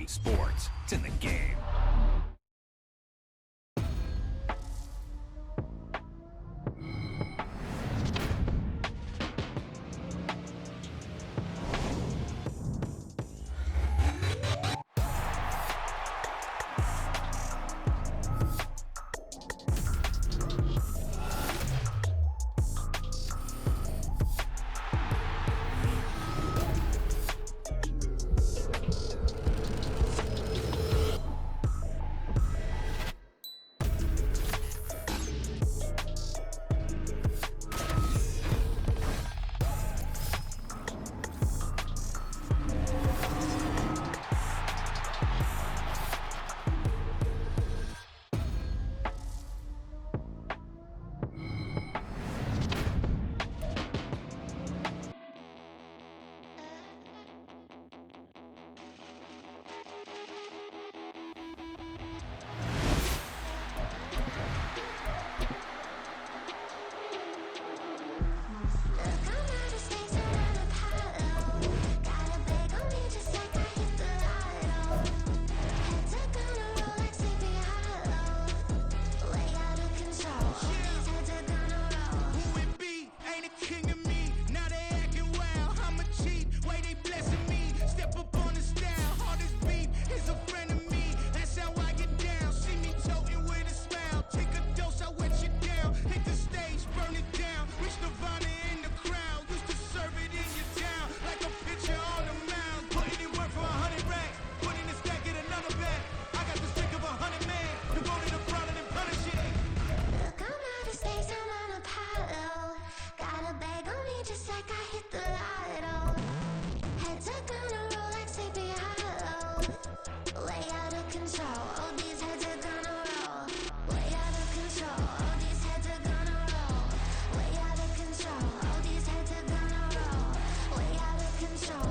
sports. It's in the game.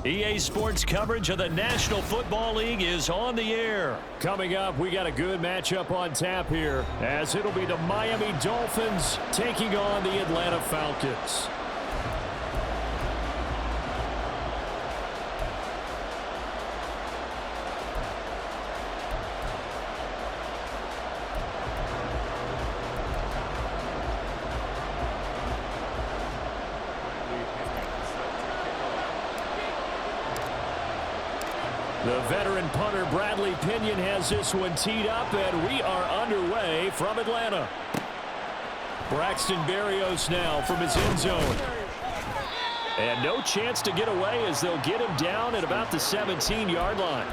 EA Sports coverage of the National Football League is on the air. Coming up, we got a good matchup on tap here, as it'll be the Miami Dolphins taking on the Atlanta Falcons. The veteran punter Bradley Pinion has this one teed up, and we are underway from Atlanta. Braxton Berrios now from his end zone. And no chance to get away as they'll get him down at about the 17-yard line.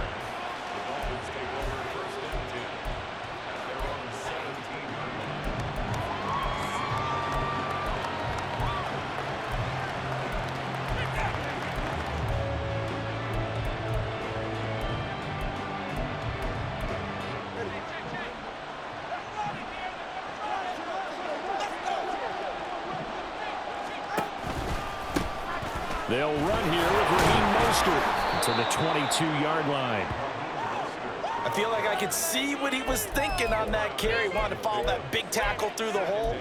They'll run here with Raheem Mostert to the 22-yard line. I feel like I could see what he was thinking on that carry. Wanted to follow that big tackle through the hole.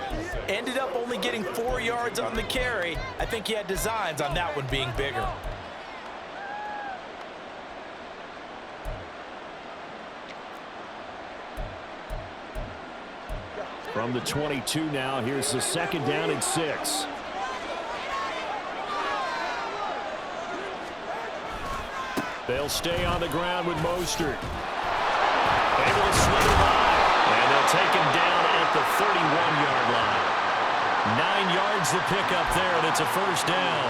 Ended up only getting 4 yards on the carry. I think he had designs on that one being bigger. From the 22 now, here's the 2nd down and 6. They'll stay on the ground with Mostert. Able to slither by. And they'll take him down at the 31-yard line. 9 yards to pick up there, and it's a 1st down.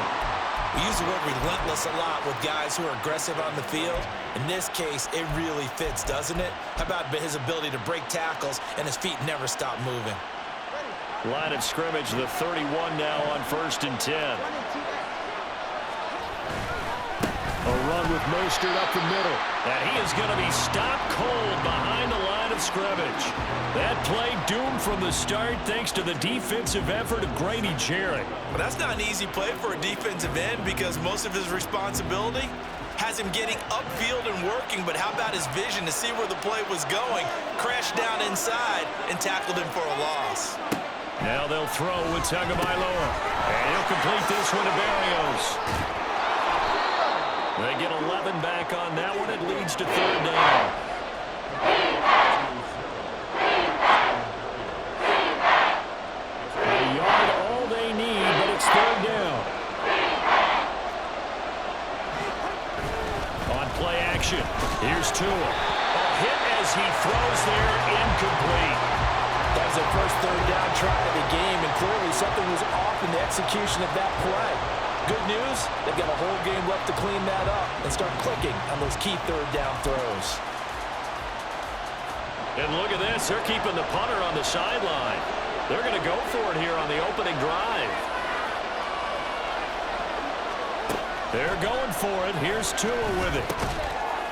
We use the word relentless a lot with guys who are aggressive on the field. In this case, it really fits, doesn't it? How about his ability to break tackles and his feet never stop moving? Line of scrimmage, the 31 now on 1st and 10. A run with Mostert up the middle. And he is going to be stopped cold behind the line of scrimmage. That play doomed from the start thanks to the defensive effort of Grady Jarrett. But that's not an easy play for a defensive end because most of his responsibility has him getting upfield and working. But how about his vision to see where the play was going? Crashed down inside and tackled him for a loss. Now they'll throw with Tagovailoa. And he'll complete this one to Berrios. They get 11 back on that one. It leads to third down. A yard all they need, but it's third down. On play action, here's Tua. A hit as he throws there, incomplete. That was their first third down try of the game, and clearly something was off in the execution of that play. Good news, they've got a whole game left to clean that up and start clicking on those key third down throws. And look at this, they're keeping the punter on the sideline. They're going to go for it here on the opening drive. They're going for it. Here's Tua with it.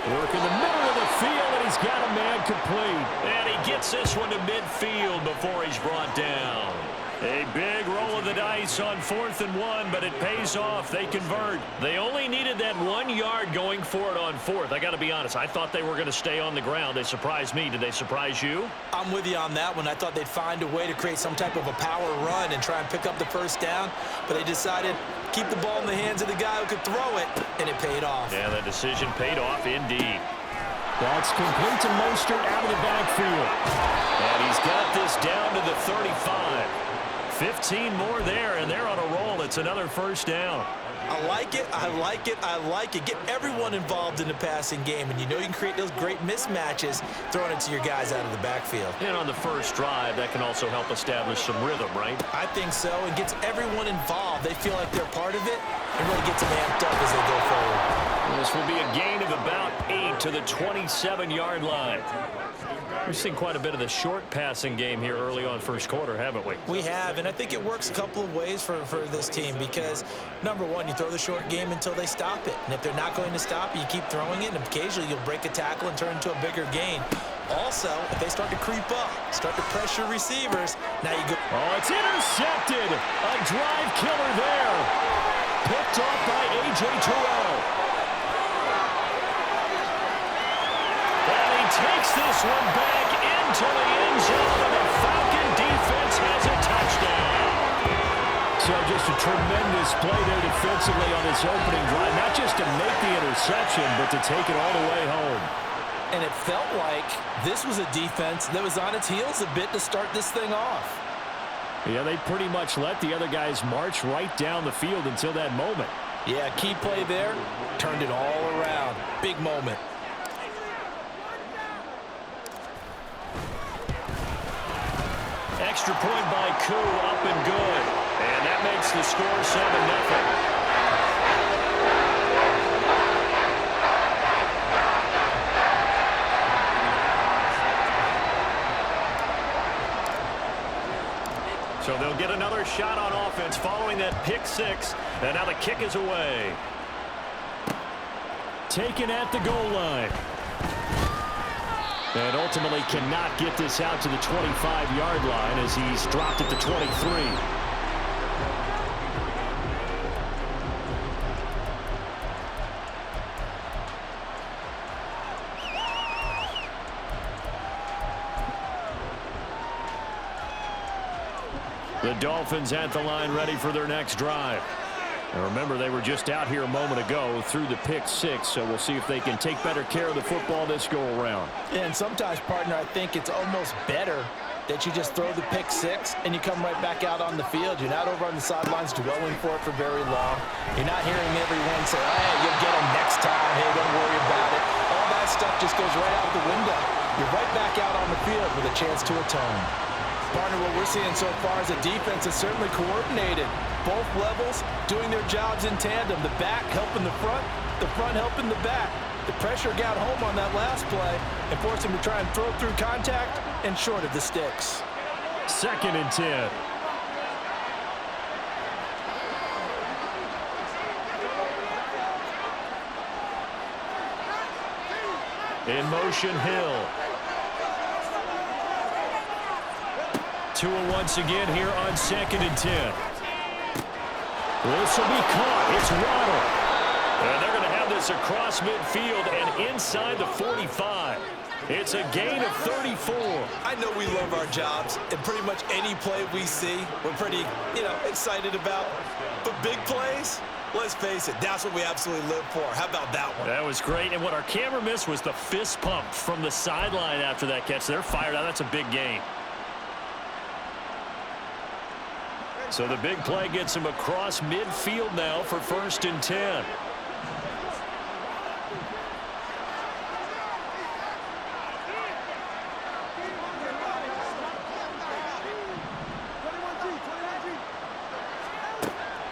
Work in the middle of the field, and he's got a man complete. And he gets this one to midfield before he's brought down. A big roll of the dice on 4th and 1, but it pays off. They convert. They only needed that 1 yard going for it on 4th. I got to be honest, I thought they were going to stay on the ground. They surprised me. Did they surprise you? I'm with you on that one. I thought they'd find a way to create some type of a power run and try and pick up the first down, but they decided keep the ball in the hands of the guy who could throw it, and it paid off. Yeah, that decision paid off indeed. That's complete to Mostert out of the backfield. And he's got this down to the 35. 15 more there, and they're on a roll. It's another first down. I like it. I like it. I like it. Get everyone involved in the passing game, and you know you can create those great mismatches throwing it to your guys out of the backfield. And on the first drive, that can also help establish some rhythm, right? I think so. It gets everyone involved. They feel like they're part of it and really gets them amped up as they go forward. This will be a gain of about 8 to the 27-yard line. We've seen quite a bit of the short passing game here early on first quarter, haven't we? We have, and I think it works a couple of ways for this team because, number one, you throw the short game until they stop it. And if they're not going to stop it, you keep throwing it, and occasionally you'll break a tackle and turn into a bigger gain. Also, if they start to creep up, start to pressure receivers, now you go. Oh, it's intercepted. A drive killer there. Picked off by A.J. Terrell. Takes this one back into the end zone, and the Falcon defense has a touchdown. So just a tremendous play there defensively on this opening drive, not just to make the interception, but to take it all the way home. And it felt like this was a defense that was on its heels a bit to start this thing off. Yeah, they pretty much let the other guys march right down the field until that moment. Yeah, key play there, turned it all around. Big moment. Extra point by Koo, up and good. And that makes the score 7-0. So they'll get another shot on offense following that pick six. And now the kick is away. Taken at the goal line. And ultimately cannot get this out to the 25-yard line as he's dropped at the 23. The Dolphins at the line ready for their next drive. And remember, they were just out here a moment ago through the pick six, so we'll see if they can take better care of the football this go-around. And sometimes, partner, I think it's almost better that you just throw the pick six and you come right back out on the field. You're not over on the sidelines dwelling for it for very long. You're not hearing everyone say, hey, you'll get them next time. Hey, don't worry about it. All that stuff just goes right out the window. You're right back out on the field with a chance to atone. Partner, what we're seeing so far is a defense that's certainly coordinated. Both levels doing their jobs in tandem. The back helping the front helping the back. The pressure got home on that last play and forced him to try and throw through contact and short of the sticks. 2nd and 10. In motion, Hill. Tua once again here on 2nd and 10. This will be caught. It's Waddle. And they're going to have this across midfield and inside the 45. It's a gain of 34. I know we love our jobs, and pretty much any play we see, we're pretty, excited about. But big plays, let's face it, that's what we absolutely live for. How about that one? That was great, and what our camera missed was the fist pump from the sideline after that catch. They're fired out. That's a big gain. So the big play gets him across midfield now for 1st and 10.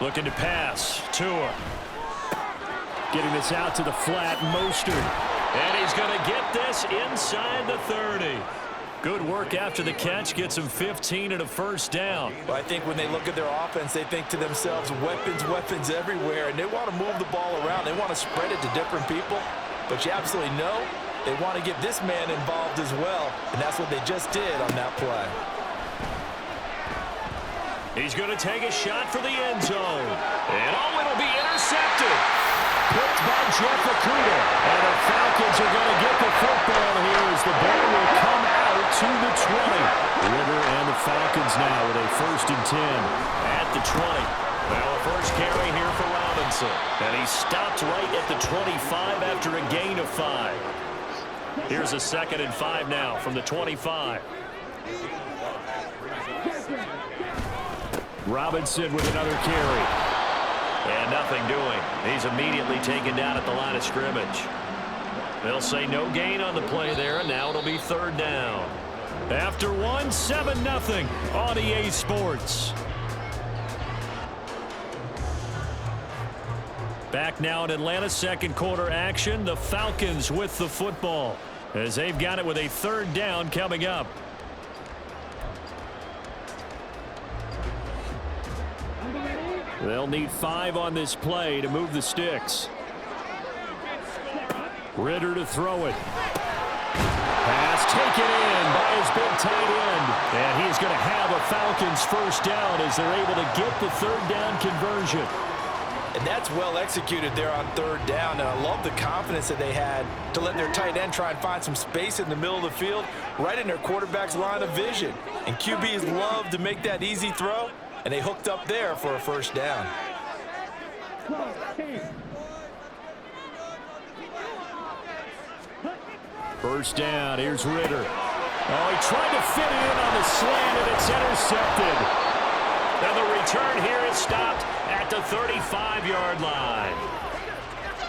Looking to pass. Tua. Getting this out to the flat. Mostert. And he's going to get this inside the 30. Good work after the catch. Gets him 15 and a 1st down. Well, I think when they look at their offense, they think to themselves, weapons, weapons everywhere. And they want to move the ball around. They want to spread it to different people. But you absolutely know they want to get this man involved as well. And that's what they just did on that play. He's going to take a shot for the end zone. And it'll be intercepted. Picked by Jeff Okuda. And the Falcons are going to get the football here as the ball will come out to the 20. Ritter and the Falcons now with a 1st and 10 at the 20. Well, a first carry here for Robinson. And he stopped right at the 25 after a gain of 5. Here's a 2nd and 5 now from the 25. Robinson with another carry. And nothing doing. He's immediately taken down at the line of scrimmage. They'll say no gain on the play there, and now it'll be 3rd down. After 7-0 on EA Sports. Back now in Atlanta, 2nd quarter action. The Falcons with the football as they've got it with a 3rd down coming up. They'll need 5 on this play to move the sticks. Ritter to throw it. Pass taken in by his big tight end. And he's going to have a Falcons 1st down as they're able to get the 3rd down conversion. And that's well executed there on 3rd down. And I love the confidence that they had to let their tight end try and find some space in the middle of the field, right in their quarterback's line of vision. And QBs love to make that easy throw. And they hooked up there for a 1st down. First down. Here's Ritter. Oh, he tried to fit it in on the slant, and it's intercepted. And the return here is stopped at the 35-yard line.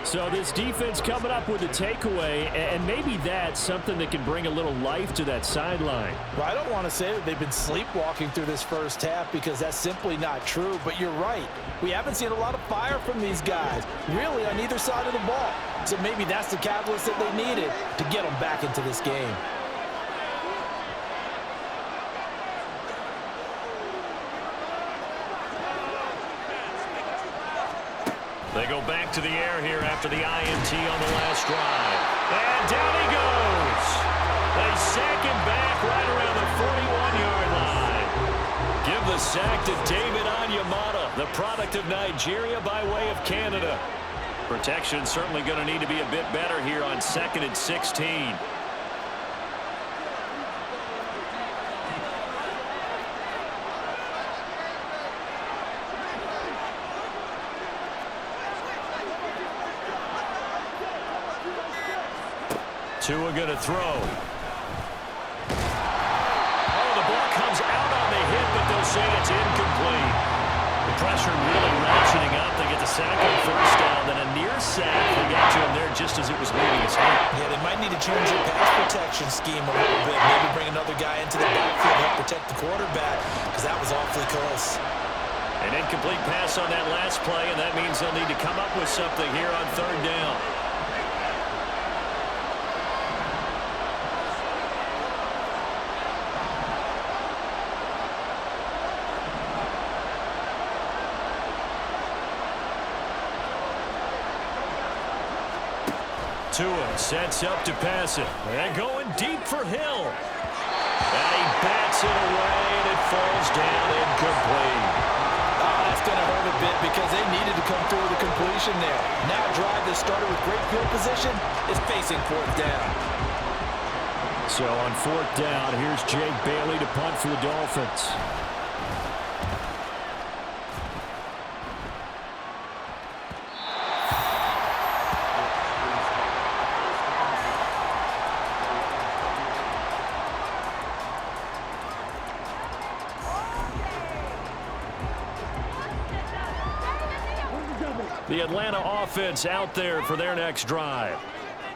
So this defense coming up with a takeaway, and maybe that's something that can bring a little life to that sideline. Well, I don't want to say that they've been sleepwalking through this 1st half because that's simply not true, but you're right. We haven't seen a lot of fire from these guys, really on either side of the ball. So maybe that's the catalyst that they needed to get them back into this game. They go back to the air here after the INT on the last drive. And down he goes. They sack him back right around the 41-yard line. Give the sack to David Onyemata, the product of Nigeria by way of Canada. Protection certainly going to need to be a bit better here on 2nd and 16. Tua going to throw. Oh, the ball comes out on the hit, but they'll say it's incomplete. The pressure really ratcheting up. They get the sack on 1st down, then a near sack. They got to him there just as it was leaving his hand. Yeah, they might need to change their pass protection scheme a little bit. Maybe bring another guy into the backfield to help protect the quarterback, because that was awfully close. An incomplete pass on that last play, and that means they'll need to come up with something here on 3rd down. Tua sets up to pass it. And going deep for Hill. And he bats it away, and it falls down incomplete. That's going to hurt a bit because they needed to come through with a completion there. Now a drive that started with great field position is facing 4th down. So on 4th down, here's Jake Bailey to punt for the Dolphins. The Atlanta offense out there for their next drive.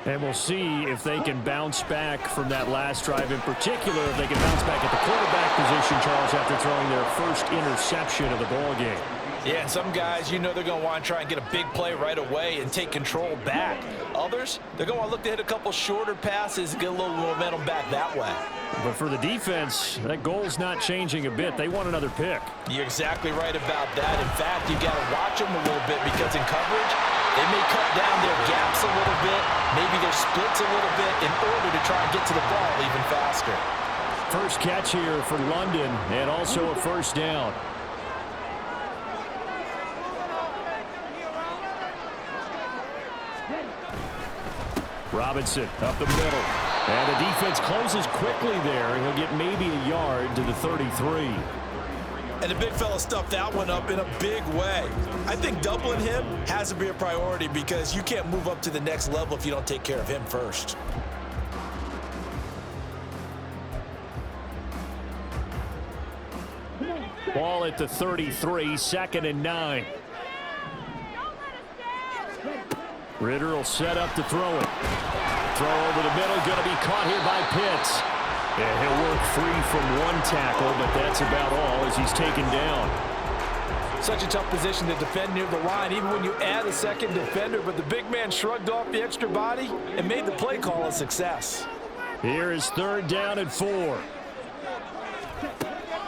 And we'll see if they can bounce back from that last drive, in particular if they can bounce back at the quarterback position, Charles, after throwing their first interception of the ballgame. Yeah, and some guys, you know they're going to want to try and get a big play right away and take control back. Others, they're going to look to hit a couple shorter passes and get a little momentum back that way. But for the defense, that goal's not changing a bit. They want another pick. You're exactly right about that. In fact, you got to watch them a little bit because in coverage, they may cut down their gaps a little bit, maybe their splits a little bit in order to try and get to the ball even faster. First catch here for London and also a first down. Robinson up the middle. And the defense closes quickly there. He'll get maybe a yard to the 33. And the big fella stuffed that one up in a big way. I think doubling him has to be a priority because you can't move up to the next level if you don't take care of him first. Ball at the 33, 2nd and 9. Ritter will set up to throw it. Throw over the middle, going to be caught here by Pitts. Yeah, he'll work free from one tackle, but that's about all as he's taken down. Such a tough position to defend near the line, even when you add a second defender, but the big man shrugged off the extra body and made the play call a success. Here is 3rd down and 4.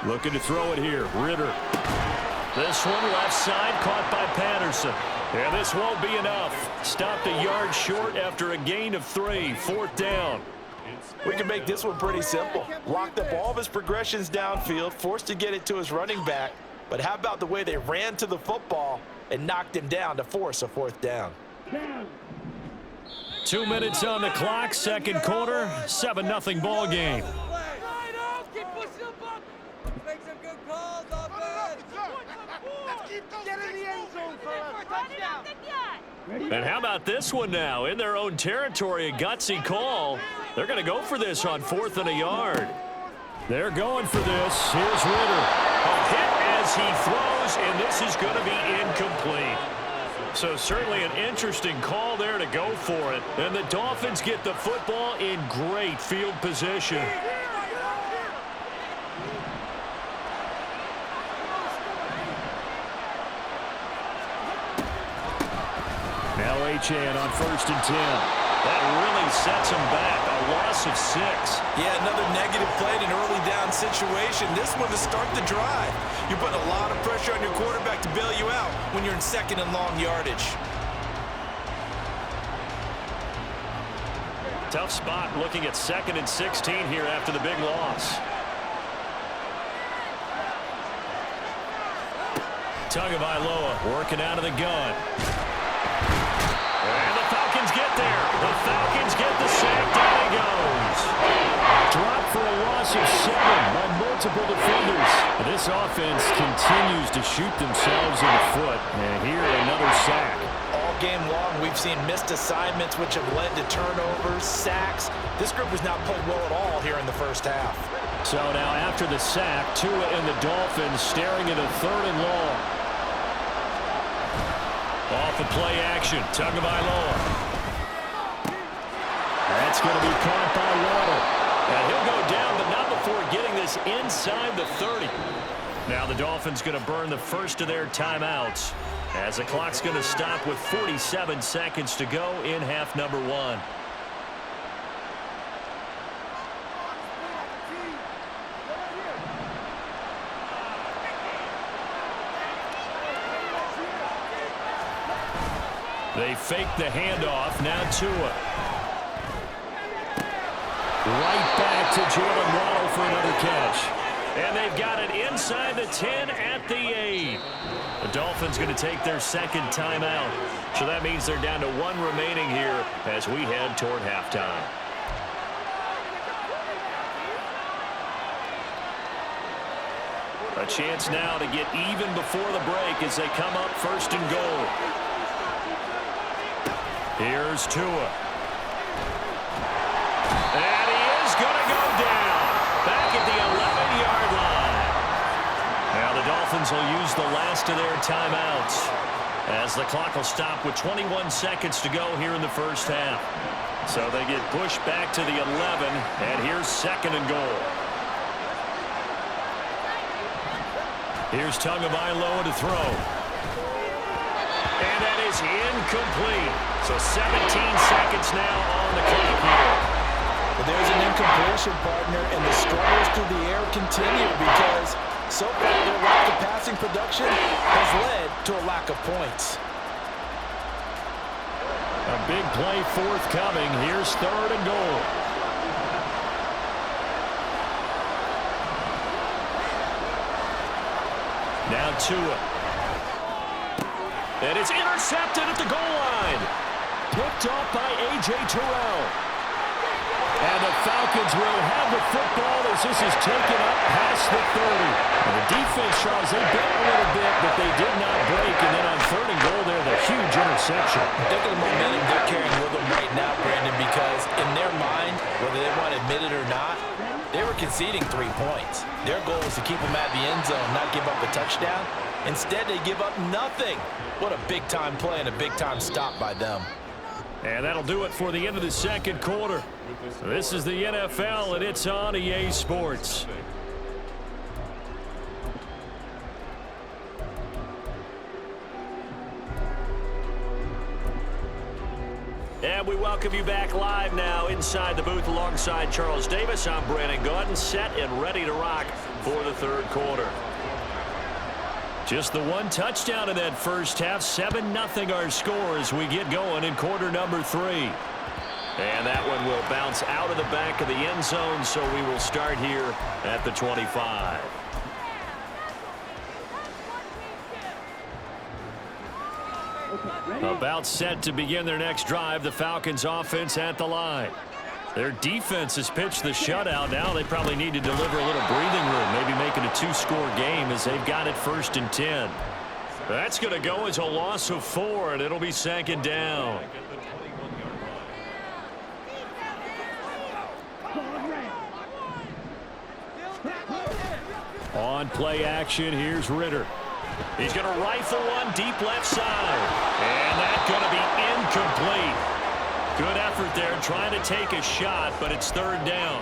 Looking to throw it here, Ritter. This one left side, caught by Patterson. And this won't be enough. Stopped a yard short after a gain of 3, 4th down. We can make this one pretty simple. Locked up all of his progressions downfield, forced to get it to his running back. But how about the way they ran to the football and knocked him down to force a 4th down? 2 minutes on the clock, 2nd quarter, 7-0 ball game. Make some good calls, offense. Get in the end zone for a touchdown. And how about this one now? In their own territory, a gutsy call. They're going to go for this on 4th and a yard. They're going for this. Here's Ritter. A hit as he throws, and this is going to be incomplete. So certainly an interesting call there to go for it. And the Dolphins get the football in great field position. Now Achane on 1st and 10. That really sets him back. A loss of 6. Yeah, another negative play in an early down situation. This one to start the drive. You're putting a lot of pressure on your quarterback to bail you out when you're in 2nd and long yardage. Tough spot looking at 2nd and 16 here after the big loss. Tagovailoa working out of the gun. And the Falcons get there. The Falcons get the sack. Down he goes. Drop for a loss of 7 by multiple defenders. This offense continues to shoot themselves in the foot. And here, another sack. All game long, we've seen missed assignments, which have led to turnovers, sacks. This group has not played well at all here in the first half. So now after the sack, Tua and the Dolphins staring at a 3rd and long. Off the play action, Tagovailoa. That's going to be caught by Waddle. And he'll go down, but not before getting this inside the 30. Now the Dolphins going to burn the first of their timeouts as the clock's going to stop with 47 seconds to go in half number 1. They fake the handoff. Now Tua. Right back to Jalen Waddle for another catch. And they've got it inside the 10 at the 8. The Dolphins going to take their 2nd timeout. So that means they're down to 1 remaining here as we head toward halftime. A chance now to get even before the break as they come up first and goal. Here's Tua. And he is going to go down. Back at the 11-yard line. Now the Dolphins will use the last of their timeouts as the clock will stop with 21 seconds to go here in the first half. So they get pushed back to the 11, and here's second and goal. Here's Tagovailoa to throw. And that is incomplete. So 17 seconds now on the clock here. But there's an incompletion, partner, and the struggles through the air continue because so far their lack of passing production has led to a lack of points. A big play forthcoming. Here's third and goal. Now Tua. And it's intercepted at the goal line. Picked off by A.J. Terrell. And the Falcons will have the football as this is taken up past the 30. And the defense, Charles, they bent a little bit, but they did not break. And then on third and goal there, the huge interception. Look at the momentum they're carrying with them right now, Brandon, because in their mind, whether they want to admit it or not, they were conceding 3 points. Their goal was to keep them at the end zone, not give up a touchdown. Instead, they give up nothing. What a big-time play and a big-time stop by them. And that'll do it for the end of the second quarter. This is the NFL, and it's on EA Sports. And we welcome you back live now inside the booth alongside Charles Davis. I'm Brandon Gaudin, set and ready to rock for the third quarter. Just the one touchdown in that first half. 7-0 our score as we get going in quarter number 3. And that one will bounce out of the back of the end zone, so we will start here at the 25. About set to begin their next drive. The Falcons offense at the line. Their defense has pitched the shutout. Now they probably need to deliver a little breathing room, maybe make it a 2-score game as they've got it 1st and 10. That's going to go as a loss of 4, and it'll be second down. On play action, here's Ritter. He's going to rifle one deep left side. And that's going to be incomplete. Good effort there trying to take a shot, but it's third down.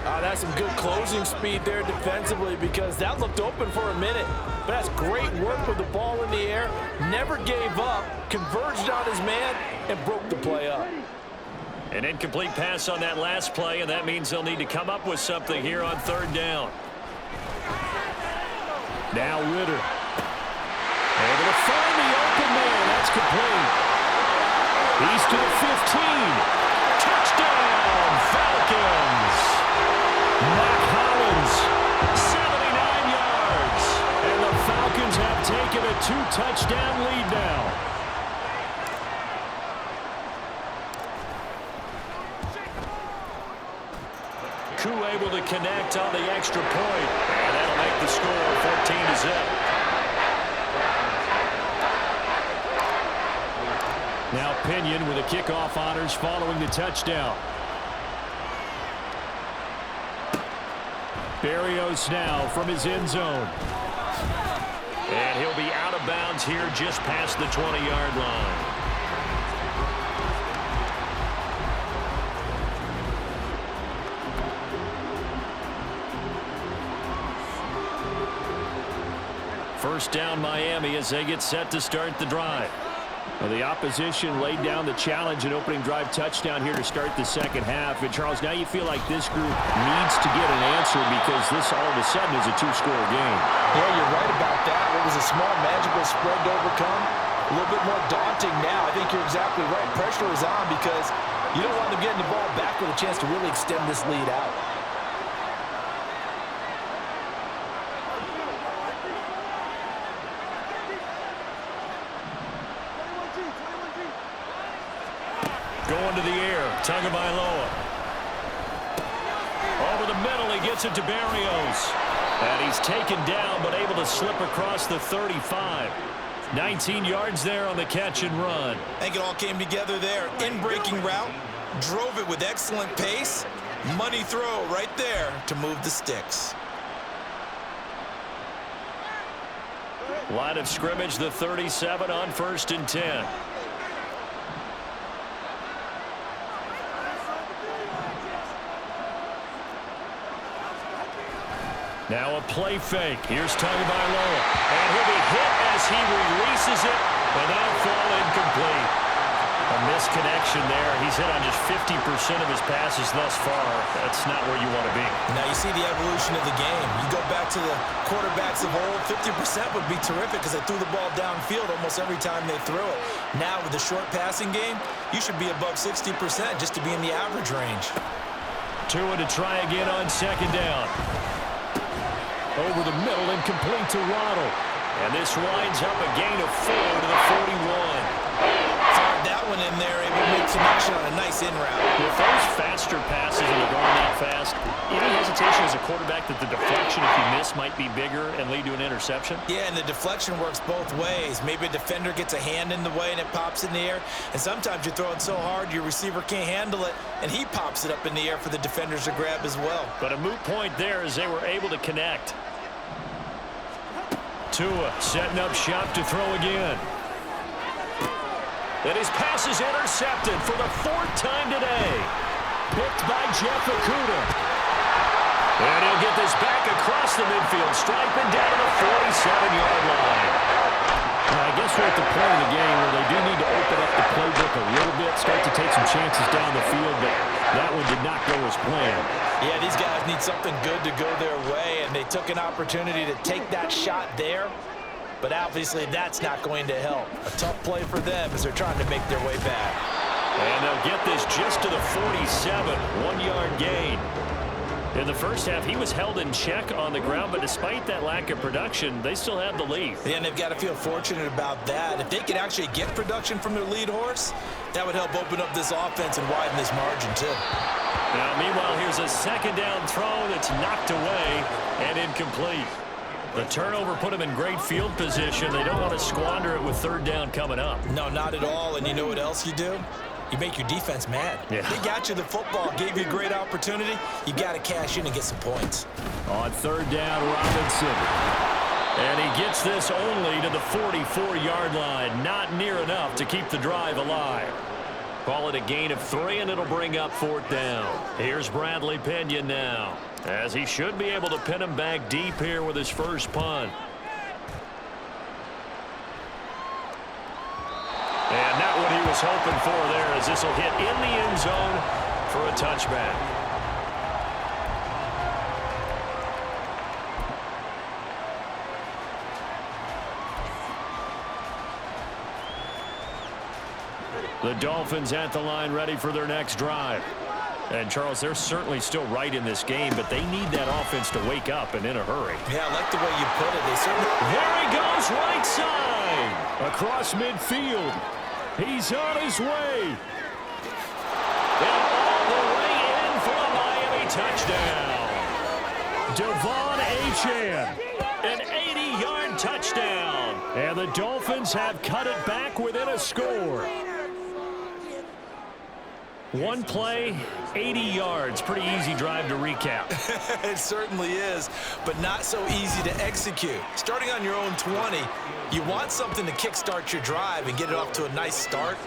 That's some good closing speed there defensively because that looked open for a minute. But that's great work with the ball in the air. Never gave up, converged on his man, and broke the play up. An incomplete pass on that last play, and that means they'll need to come up with something here on third down. Now Ritter. Able to find the open man. That's complete. He's to the 15. Touchdown, Falcons. Mac Hollins, 79 yards. And the Falcons have taken a 2-touchdown lead now. Koo able to connect on the extra point. And that'll make the score 14-0. Now Pinion with the kickoff honors following the touchdown. Berrios now from his end zone. And he'll be out of bounds here just past the 20-yard line. First down Miami as they get set to start the drive. Well, the opposition laid down the challenge and opening drive touchdown here to start the second half. And, Charles, now you feel like this group needs to get an answer because this all of a sudden is a 2-score game. Yeah, you're right about that. It was a small, magical spread to overcome. A little bit more daunting now. I think you're exactly right. Pressure is on because you don't want them getting the ball back with a chance to really extend this lead out. Going to the air, Tagovailoa. Over the middle, he gets it to Berrios. And he's taken down, but able to slip across the 35. 19 yards there on the catch and run. I think it all came together there. In-breaking route, drove it with excellent pace. Money throw right there to move the sticks. Line of scrimmage, the 37 on 1st and 10. Now a play fake. Here's Tagovailoa. And he'll be hit as he releases it, and that'll fall incomplete. A misconnection there. He's hit on just 50% of his passes thus far. That's not where you want to be. Now you see the evolution of the game. You go back to the quarterbacks of old, 50% would be terrific because they threw the ball downfield almost every time they threw it. Now with the short passing game, you should be above 60% just to be in the average range. Tua to try again on 2nd down. Over the middle and complete to Waddle. And this winds up a gain of 4 to the 41. Fired that one in there, able to make some action on a nice in route. With those faster passes and they're going that fast, any hesitation as a quarterback that the deflection, if you miss, might be bigger and lead to an interception? Yeah, and the deflection works both ways. Maybe a defender gets a hand in the way and it pops in the air. And sometimes you're throwing so hard your receiver can't handle it, and he pops it up in the air for the defenders to grab as well. But a moot point there as they were able to connect. Tua setting up shop to throw again. And his pass is intercepted for the 4th time today. Picked by Jeff Okudah. And he'll get this back across the midfield, striping down to the 47-yard line. I guess we're at the point of the game where they do need to open up the playbook a little bit, start to take some chances down the field, but that one did not go as planned. Yeah, these guys need something good to go their way, and they took an opportunity to take that shot there. But obviously that's not going to help. A tough play for them as they're trying to make their way back. And they'll get this just to the 47, 1-yard gain. In the first half, he was held in check on the ground, but despite that lack of production, they still have the lead. Yeah, and they've got to feel fortunate about that. If they could actually get production from their lead horse, that would help open up this offense and widen this margin too. Now, meanwhile, here's a 2nd down throw that's knocked away and incomplete. The turnover put them in great field position. They don't want to squander it with 3rd down coming up. No, not at all. And you know what else you do? You make your defense mad. Yeah. They got you the football, gave you a great opportunity. You got to cash in and get some points. On 3rd down, Robinson. And he gets this only to the 44-yard line. Not near enough to keep the drive alive. Call it a gain of 3, and it'll bring up 4th down. Here's Bradley Pinion now, as he should be able to pin him back deep here with his first punt. And not what he was hoping for there, as this will hit in the end zone for a touchback. The Dolphins at the line ready for their next drive. And, Charles, they're certainly still right in this game, but they need that offense to wake up and in a hurry. Yeah, I like the way you put it. They certainly... There he goes, right side. Across midfield. He's on his way. And all the way in for a Miami touchdown. Devon Achane. An 80-yard touchdown. And the Dolphins have cut it back within a score. One play, 80 yards. Pretty easy drive to recap. It certainly is, but not so easy to execute. Starting on your own 20, you want something to kickstart your drive and get it off to a nice start.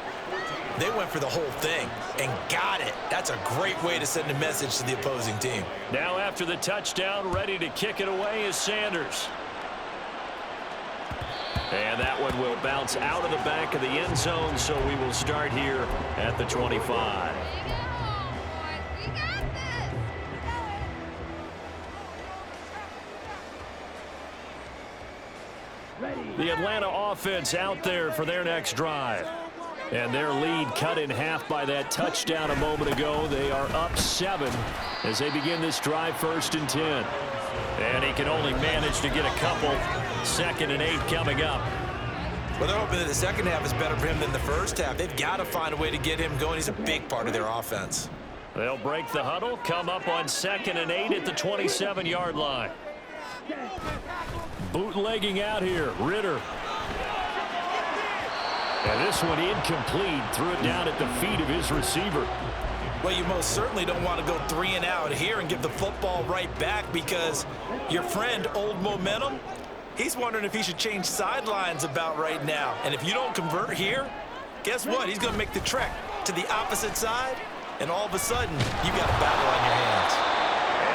They went for the whole thing and got it. That's a great way to send a message to the opposing team. Now after the touchdown, ready to kick it away is Sanders. And that one will bounce out of the back of the end zone, so we will start here at the 25. The Atlanta offense out there for their next drive. And their lead cut in half by that touchdown a moment ago. They are up 7 as they begin this drive, 1st and 10. And he can only manage to get a couple. 2nd and 8 coming up. Well, they're hoping that the second half is better for him than the first half. They've got to find a way to get him going. He's a big part of their offense. They'll break the huddle, come up on 2nd and 8 at the 27-yard line. Bootlegging out here, Ritter. And this one incomplete. Threw it down at the feet of his receiver. Well, you most certainly don't want to go 3 and out here and give the football right back, because your friend, Old Momentum, he's wondering if he should change sidelines about right now. And if you don't convert here, guess what? He's going to make the trek to the opposite side, and all of a sudden, you got a battle on your hands.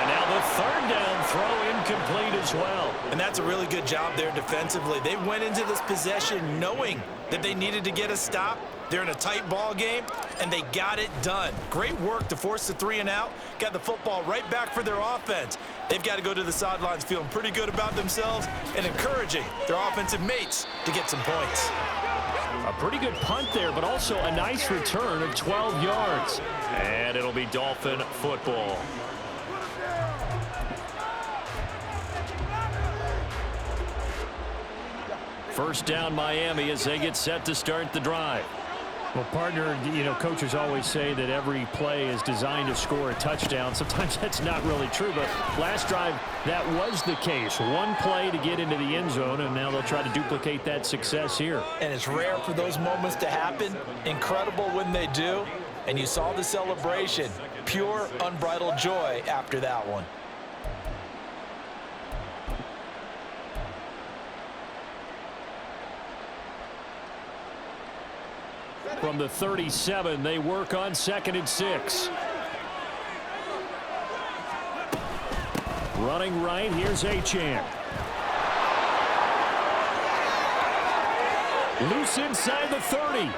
And now the third down throw incomplete as well. And that's a really good job there defensively. They went into this possession knowing that they needed to get a stop. They're in a tight ball game, and they got it done. Great work to force the 3 and out. Got the football right back for their offense. They've got to go to the sidelines feeling pretty good about themselves and encouraging their offensive mates to get some points. A pretty good punt there, but also a nice return of 12 yards. And it'll be Dolphin football. First down, Miami, as they get set to start the drive. Well, partner, you know, coaches always say that every play is designed to score a touchdown. Sometimes that's not really true, but last drive, that was the case. One play to get into the end zone, and now they'll try to duplicate that success here. And it's rare for those moments to happen. Incredible when they do. And you saw the celebration. Pure, unbridled joy after that one. From the 37, they work on 2nd and 6. Running right, here's Achane. Loose inside the 30.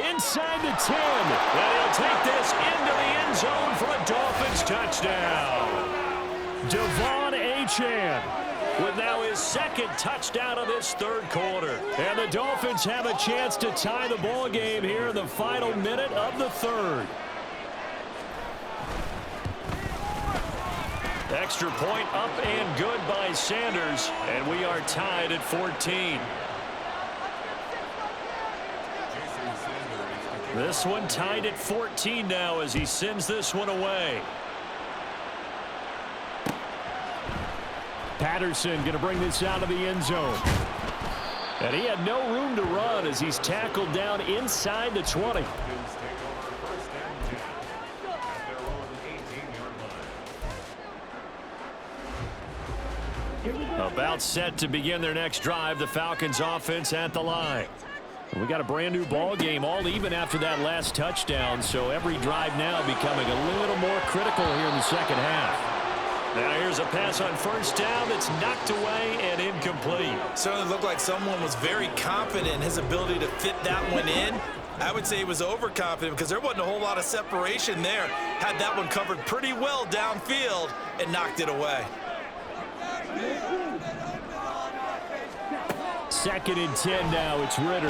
Inside the 10. And he'll take this into the end zone for a Dolphins touchdown. Devon Achane with now his 2nd touchdown of this 3rd quarter. And the Dolphins have a chance to tie the ball game here in the final minute of the 3rd. Extra point up and good by Sanders, and we are tied at 14. This one tied at 14 now as he sends this one away. Patterson going to bring this out of the end zone. And he had no room to run as he's tackled down inside the 20. About set to begin their next drive, the Falcons offense at the line. We got a brand new ball game, all even after that last touchdown, so every drive now becoming a little more critical here in the second half. Now here's a pass on first down that's knocked away and incomplete. Certainly looked like someone was very confident in his ability to fit that one in. I would say he was overconfident because there wasn't a whole lot of separation there. Had that one covered pretty well downfield and knocked it away. 2nd and 10 now, it's Ritter.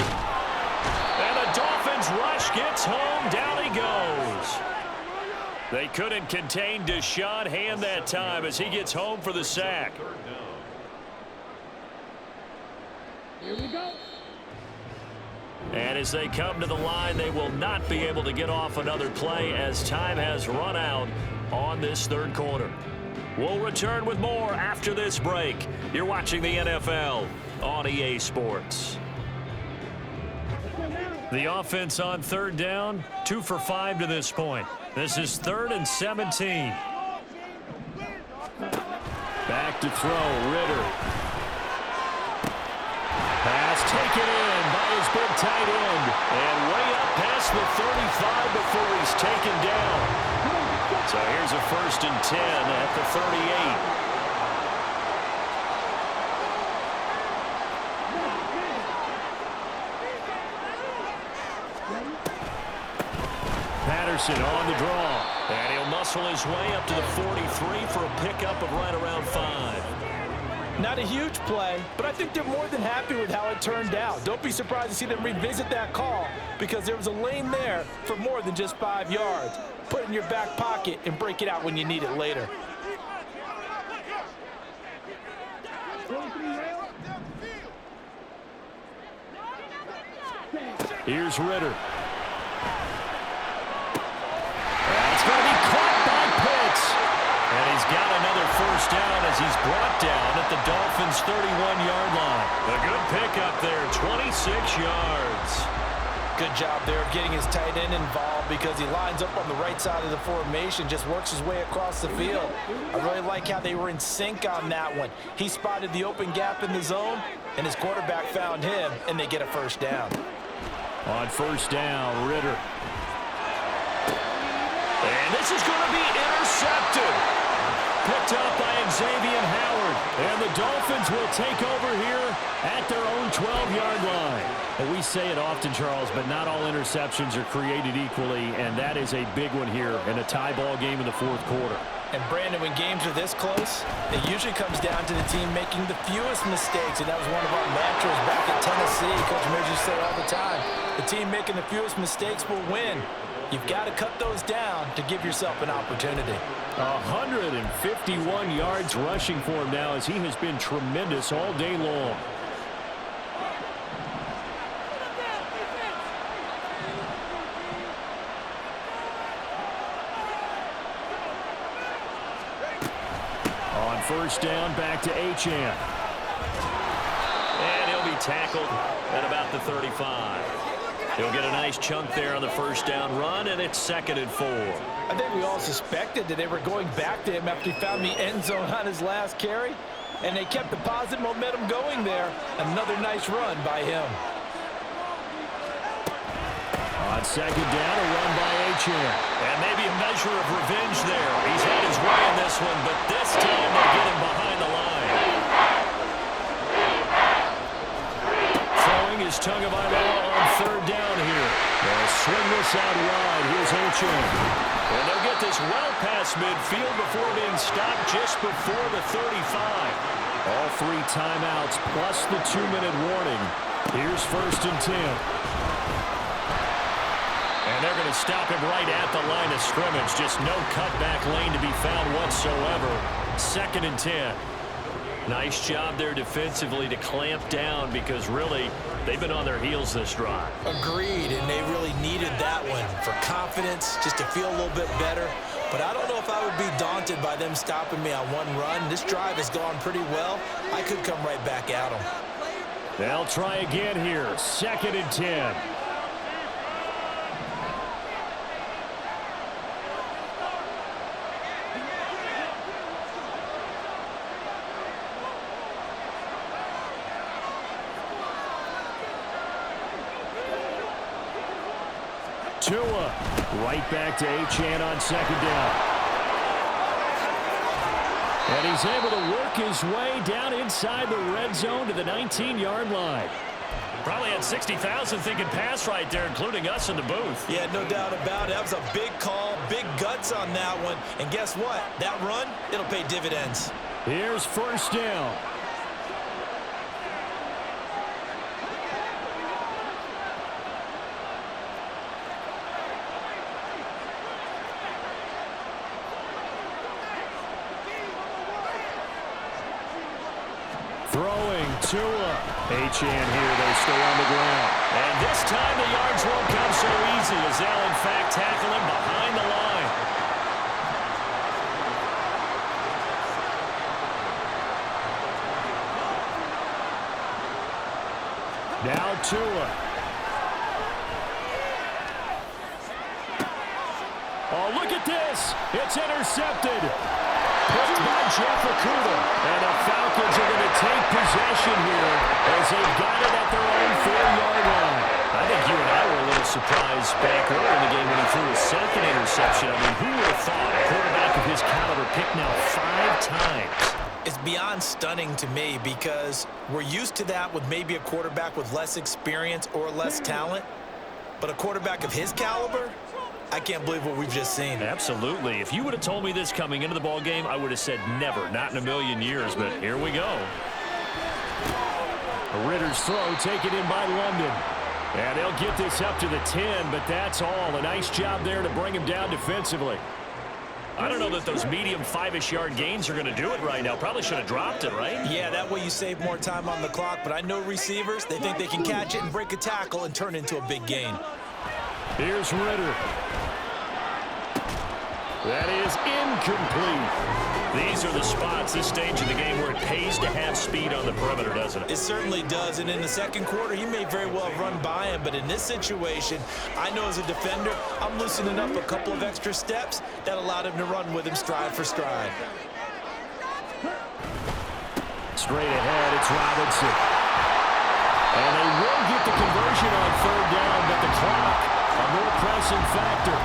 And the Dolphins rush gets home, down he goes. They couldn't contain Deshaun Hand that time as he gets home for the sack. Here we go. And as they come to the line, they will not be able to get off another play as time has run out on this 3rd quarter. We'll return with more after this break. You're watching the NFL on EA Sports. The offense on 3rd down, 2 for 5 to this point. This is 3rd and 17. Back to throw, Ritter. Pass taken in by his big tight end. And way up past the 35 before he's taken down. So here's a 1st and 10 at the 38. Patterson on the draw. And he'll muscle his way up to the 43 for a pickup of right around 5. Not a huge play, but I think they're more than happy with how it turned out. Don't be surprised to see them revisit that call because there was a lane there for more than just 5 yards. Put it in your back pocket and break it out when you need it later. Here's Ritter. That's going to be caught by Pitts. And he's got another first down as he's brought down at the Dolphins' 31-yard line. A good pickup there, 26 yards. Good job there of getting his tight end involved because he lines up on the right side of the formation, just works his way across the field. I really like how they were in sync on that one. He spotted the open gap in the zone, and his quarterback found him, and they get a first down. On first down, Ritter. And this is going to be intercepted. Picked up by Xavier Howard. And the Dolphins will take over here at their own 12-yard line. And we say it often, Charles, but not all interceptions are created equally, and that is a big one here in a tie ball game in the fourth quarter. And, Brandon, when games are this close, it usually comes down to the team making the fewest mistakes, and that was one of our mantras back at Tennessee. Coach Mears used to say all the time, the team making the fewest mistakes will win. You've got to cut those down to give yourself an opportunity. 151 yards rushing for him now as he has been tremendous all day long. On first down, back to Achane. And he'll be tackled at about the 35. He'll get a nice chunk there on the first down run, and it's 2nd and 4. I think we all suspected that they were going back to him after he found the end zone on his last carry, and they kept the positive momentum going there. Another nice run by him. On second down, a run by Achane. And maybe a measure of revenge there. He's had his way in this one, but this time they get him behind the line. Throwing his Tagovailoa on third down here. They'll swing this out wide. Here's Achane. And they'll get this well past midfield before being stopped just before the 35. All 3 timeouts plus the 2-minute warning. Here's 1st and 10. And they're going to stop him right at the line of scrimmage. Just no cutback lane to be found whatsoever. 2nd and 10. Nice job there defensively to clamp down because really they've been on their heels this drive. Agreed, and they really needed that one for confidence, just to feel a little bit better. But I don't know if I would be daunted by them stopping me on one run. This drive has gone pretty well. I could come right back at them. They'll try again here. 2nd and 10. Tua, right back to Achane on 2nd down. And he's able to work his way down inside the red zone to the 19-yard line. Probably had 60,000 thinking pass right there, including us in the booth. Yeah, no doubt about it. That was a big call, big guts on that one. And guess what? That run, it'll pay dividends. Here's 1st down. Throwing Tua. Achane here, they stay on the ground. And this time the yards won't come so easy as they'll in fact tackle him behind the line. Now Tua. Oh, look at this. It's intercepted. Picked by Jeff Okuda. And the Falcons are going to take possession here as they've got it at their own 4-yard line. I think you and I were a little surprised back earlier in the game when he threw his 2nd interception. I mean, who would have thought a quarterback of his caliber picked now 5 times? It's beyond stunning to me because we're used to that with maybe a quarterback with less experience or less talent. But a quarterback of his caliber, I can't believe what we've just seen. Absolutely. If you would have told me this coming into the ball game, I would have said never, not in a million years. But here we go. Ritter's throw taken in by London. And they'll get this up to the 10, but that's all. A nice job there to bring him down defensively. I don't know that those medium 5-ish yard gains are going to do it right now. Probably should have dropped it, right? Yeah, that way you save more time on the clock. But I know receivers, they think they can catch it and break a tackle and turn it into a big gain. Here's Ritter. That is incomplete. These are the spots, this stage of the game, where it pays to have speed on the perimeter, doesn't it? It certainly does, and in the second quarter, he may very well run by him, but in this situation, I know as a defender, I'm loosening up a couple of extra steps that allowed him to run with him stride for stride. Straight ahead, it's Robinson. And they will get the conversion on third down, but the clock, a more pressing factor.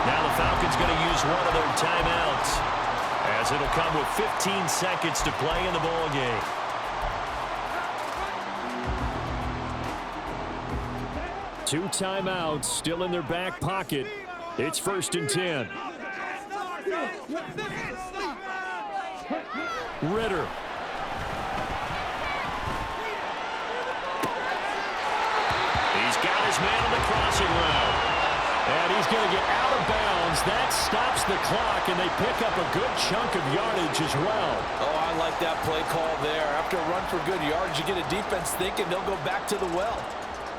Now the Falcons going to use one of their timeouts, as it'll come with 15 seconds to play in the ball game. Two timeouts still in their back pocket. It's 1st and 10. Ritter. He's got his man on the crossing route. And he's going to get out of bounds. That stops the clock, and they pick up a good chunk of yardage as well. Oh, I like that play call there. After a run for good yardage, you get a defense thinking they'll go back to the well.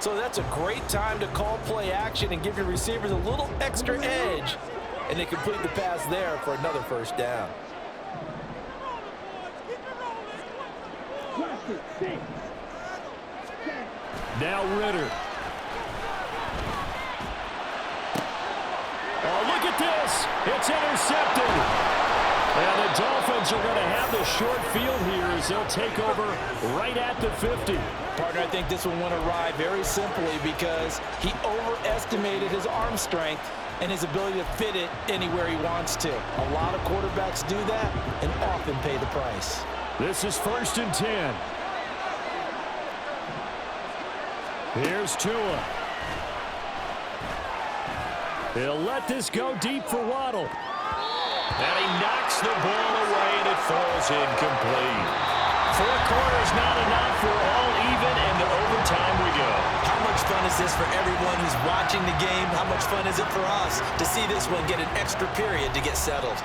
So that's a great time to call play action and give your receivers a little extra edge. And they complete the pass there for another first down. Now Ritter. Oh, look at this. It's intercepted. And the Dolphins are going to have the short field here as they'll take over right at the 50. Partner, I think this one went awry very simply because he overestimated his arm strength and his ability to fit it anywhere he wants to. A lot of quarterbacks do that and often pay the price. This is 1st and 10. Here's Tua. He'll let this go deep for Waddle. And he knocks the ball away, and it falls incomplete. 4 quarters not enough. We're all even, and to overtime we go. How much fun is this for everyone who's watching the game? How much fun is it for us to see this one get an extra period to get settled?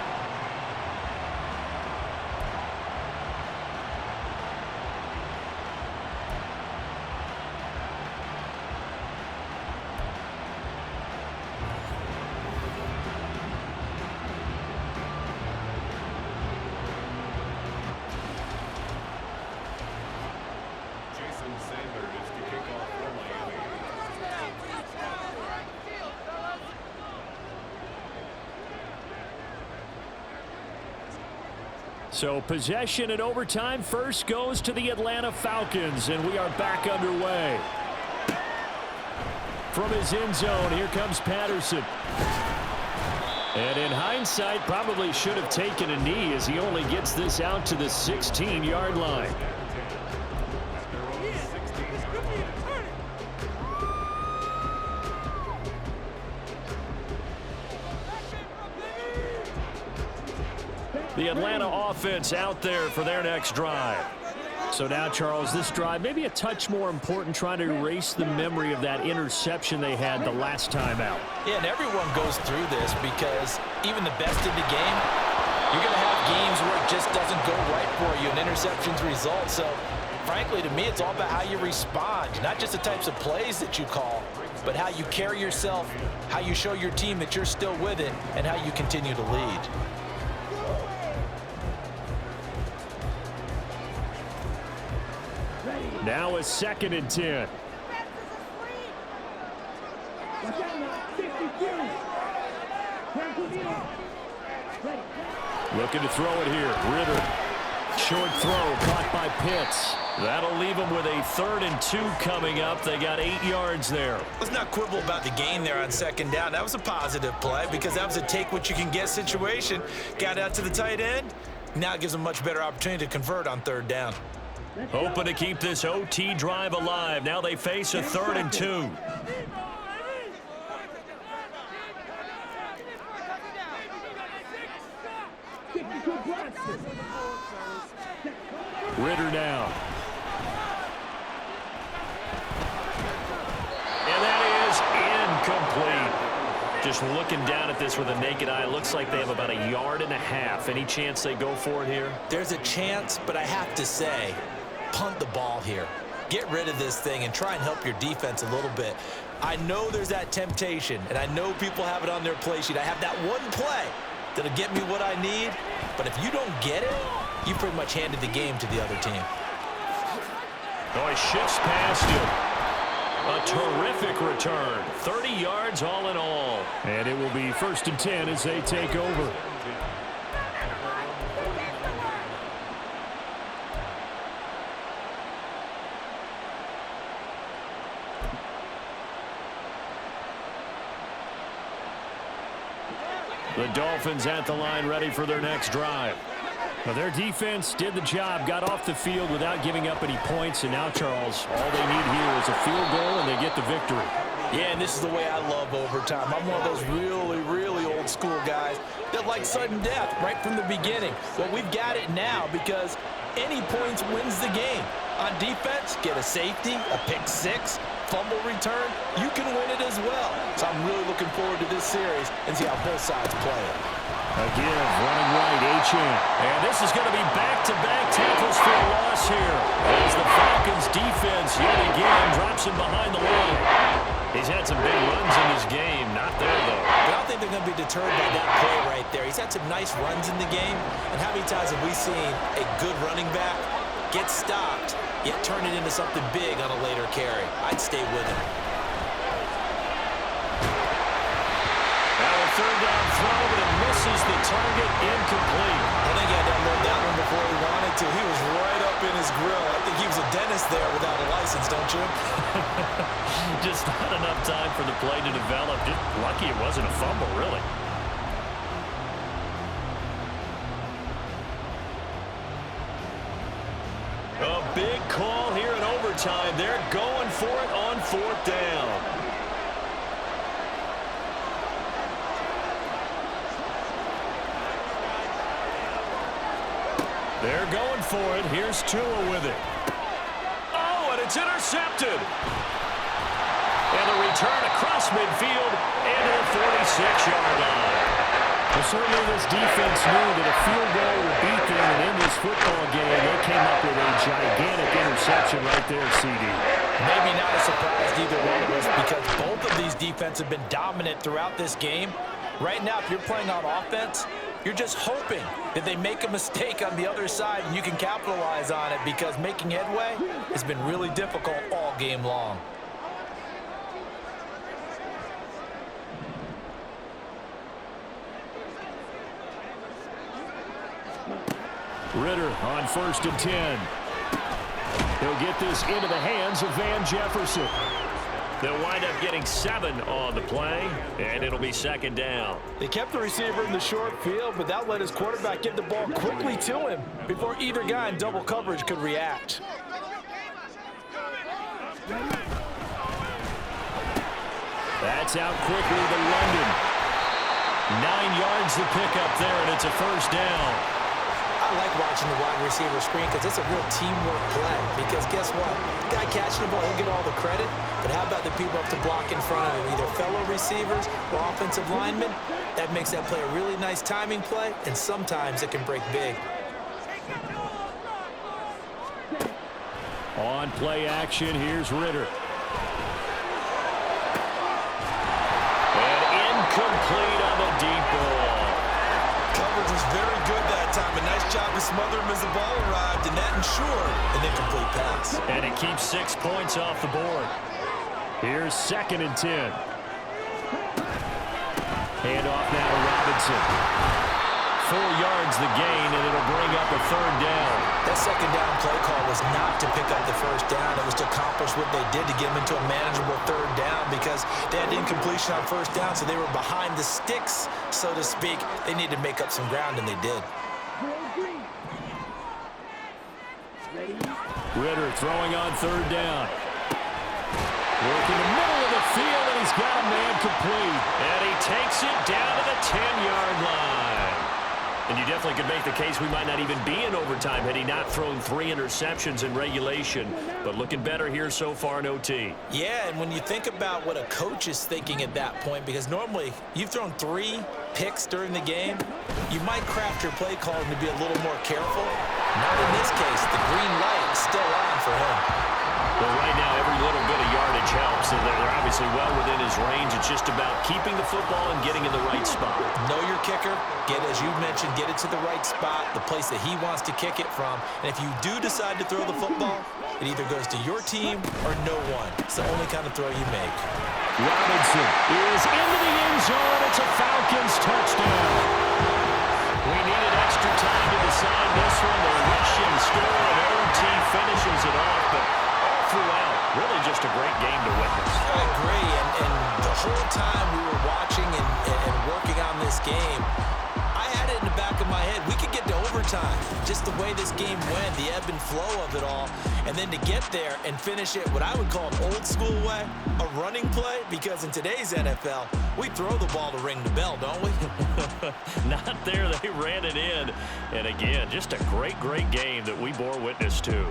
So possession in overtime first goes to the Atlanta Falcons, and we are back underway. From his end zone, here comes Patterson. And in hindsight, probably should have taken a knee as he only gets this out to the 16-yard line. The Atlanta offense out there for their next drive. So now, Charles, this drive may be a touch more important, trying to erase the memory of that interception they had the last time out. Yeah, and everyone goes through this because even the best in the game, you're going to have games where it just doesn't go right for you and interceptions result. So, frankly, to me, it's all about how you respond, not just the types of plays that you call, but how you carry yourself, how you show your team that you're still with it, and how you continue to lead. Now a 2nd and 10. Looking to throw it here. Ritter. Short throw caught by Pitts. That'll leave them with a 3rd and 2 coming up. They got 8 yards there. Let's not quibble about the gain there on 2nd down. That was a positive play because that was a take-what-you-can-get situation. Got out to the tight end. Now it gives them a much better opportunity to convert on 3rd down. Hoping to keep this OT drive alive. Now they face a 3rd and 2. Ritter now. And that is incomplete. Just looking down at this with a naked eye, looks like they have about 1.5 yards. Any chance they go for it here? There's a chance, but I have to say, punt the ball here. Get rid of this thing and try and help your defense a little bit. I know there's that temptation, and I know people have it on their play sheet. I have that one play that'll get me what I need. But if you don't get it, you pretty much handed the game to the other team. Oh, he shifts past him. A terrific return. 30 yards all in all. And it will be 1st and 10 as they take over. The Dolphins at the line, ready for their next drive. Well, their defense did the job, got off the field without giving up any points, and now, Charles, all they need here is a field goal, and they get the victory. Yeah, and this is the way I love overtime. I'm one of those really, really old school guys that like sudden death right from the beginning. Well, we've got it now because any points wins the game. On defense, get a safety, a pick six, fumble return, you can win it as well. So I'm really looking forward to this series and see how both sides play it. Again, running right, Achane. And this is going to be back-to-back tackles for a loss here as the Falcons defense yet again drops him behind the line. He's had some big runs in his game. Not there, though. But I don't think they're going to be deterred by that play right there. He's had some nice runs in the game. And how many times have we seen a good running back get stopped, yet turn it into something big on a later carry? I'd stay with him. Now a third down throw, but it misses the target, incomplete. I think he had to unload that one before he wanted to. He was right up in his grill. I think he was a dentist there without a license, don't you? Just not enough time for the play to develop. Just lucky it wasn't a fumble, really. A big call here in overtime. They're going for it on 4th down. They're going for it. Here's Tua with it. Oh, and it's intercepted. And the return across midfield and to the 46-yard line. Well, certainly this defense knew that a field goal would beat them, and in this football game, they came up with a gigantic interception right there, CD. Maybe not a surprise to either one of us because both of these defenses have been dominant throughout this game. Right now, if you're playing on offense, you're just hoping that they make a mistake on the other side and you can capitalize on it because making headway has been really difficult all game long. Ritter on 1st and 10. He'll get this into the hands of Van Jefferson. They'll wind up getting 7 on the play, and it'll be 2nd down. They kept the receiver in the short field, but that let his quarterback get the ball quickly to him before either guy in double coverage could react. That's out quickly to London. 9 yards to pick up there, and it's a 1st down. I like watching the wide receiver screen because it's a real teamwork play. Because guess what? The guy catching the ball, he'll get all the credit. But how about the people up to block in front of him, either fellow receivers or offensive linemen? That makes that play a really nice timing play, and sometimes it can break big. On play action, here's Ritter. And incomplete on the deep ball. Coverage was very good that time. A nice job to smother him as the ball arrived, and that ensured an incomplete pass. And it keeps 6 points off the board. Here's 2nd and 10. Handoff now to Robinson. 4 yards the gain, and it'll bring up a 3rd down. That 2nd down play call was not to pick up the 1st down. It was to accomplish what they did to get them into a manageable 3rd down because they had incompletion on 1st down, so they were behind the sticks, so to speak. They needed to make up some ground, and they did. Ritter throwing on 3rd down. Working the middle of the field, and he's got a man complete. And he takes it down to the 10-yard line. And you definitely could make the case we might not even be in overtime had he not thrown 3 interceptions in regulation. But looking better here so far in OT. Yeah, and when you think about what a coach is thinking at that point, because normally you've thrown 3 picks during the game, you might craft your play calling to be a little more careful. Not in this case. The green light is still on for him. Well, right now, every little bit of yardage helps, and they're obviously obviously well within his range. It's just about keeping the football and getting in the right spot. Know your kicker. As you mentioned, get it to the right spot, the place that he wants to kick it from. And if you do decide to throw the football, it either goes to your team or no one. It's the only kind of throw you make. Robinson is into the end zone. It's a Falcons touchdown. We needed extra time to decide this one. The rushing score and OT finishes it off, but all throughout, really just a great game to witness. I agree, and the whole time we were watching and working on this game, I had it in the back of my head. We could get to overtime. Just the way this game went, the ebb and flow of it all. And then to get there and finish it what I would call an old school way, a running play, because in today's NFL, we throw the ball to ring the bell, don't we? Not there. They ran it in. And again, just a great, great game that we bore witness to.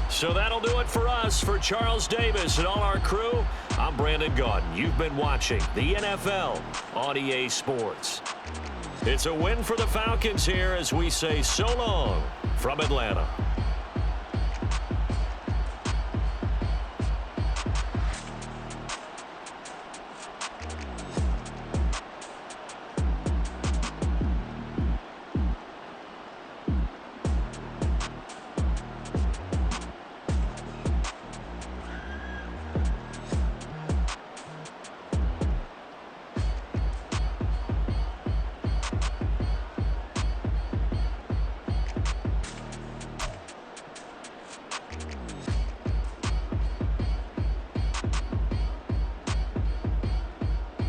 So that'll do it for us. For Charles Davis and all our crew, I'm Brandon Gaudin. You've been watching the NFL on EA Sports. It's a win for the Falcons here as we say so long from Atlanta.